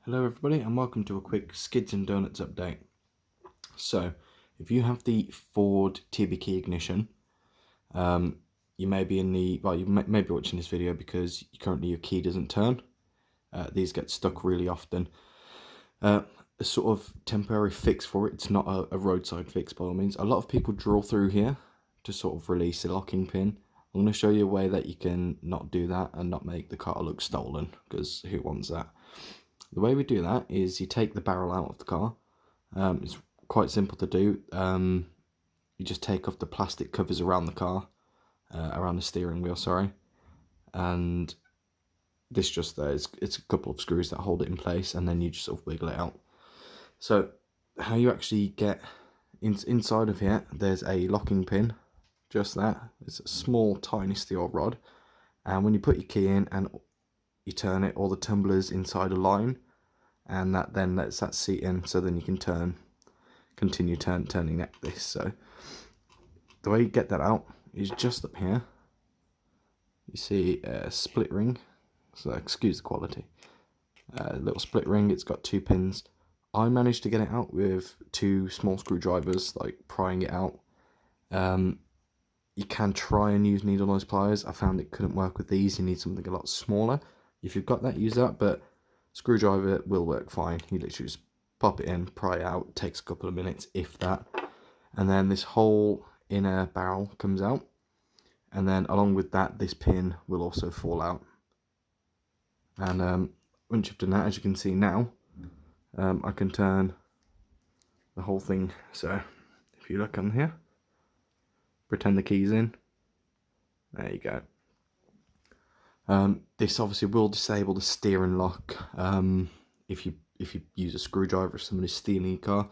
Hello everybody and welcome to a quick Skids and Donuts update. So, if you have the Ford Tibbe key ignition, you may be you may be watching this video because currently your key doesn't turn. These get stuck really often. A sort of temporary fix for it, it's not a roadside fix by all means. A lot of people drill through here to sort of release the locking pin. I'm going to show you a way that you can not do that and not make the car look stolen, because who wants that? The way we do that is you take the barrel out of the car. It's quite simple to do. You just take off the plastic covers around the car, around the steering wheel, sorry. And this just there, it's a couple of screws that hold it in place, and then you just sort of wiggle it out. So how you actually get inside of here, there's a locking pin, just that. It's a small, tiny steel rod. And when you put your key in and you turn it, all the tumblers inside a line, and that then lets that seat in, so then you can continue turning like this. So the way you get that out is just up here. You see a split ring, so excuse the quality. A little split ring, it's got 2 pins. I managed to get it out with 2 small screwdrivers, like prying it out. You can try and use needle nose pliers. I found it couldn't work with these. You need something a lot smaller. If you've got that, use that, but screwdriver will work fine. You literally just pop it in, pry it out. It takes a couple of minutes, if that. And then this whole inner barrel comes out. And then along with that, this pin will also fall out. And once you've done that, as you can see now, I can turn the whole thing. So if you look on here, pretend the key's in. There you go. This obviously will disable the steering lock if you use a screwdriver if somebody's stealing your car.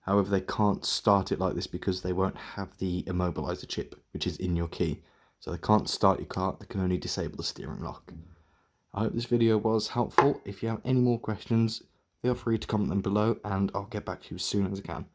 However, they can't start it like this because they won't have the immobilizer chip, which is in your key. So they can't start your car, they can only disable the steering lock. I hope this video was helpful. If you have any more questions, feel free to comment them below and I'll get back to you as soon as I can.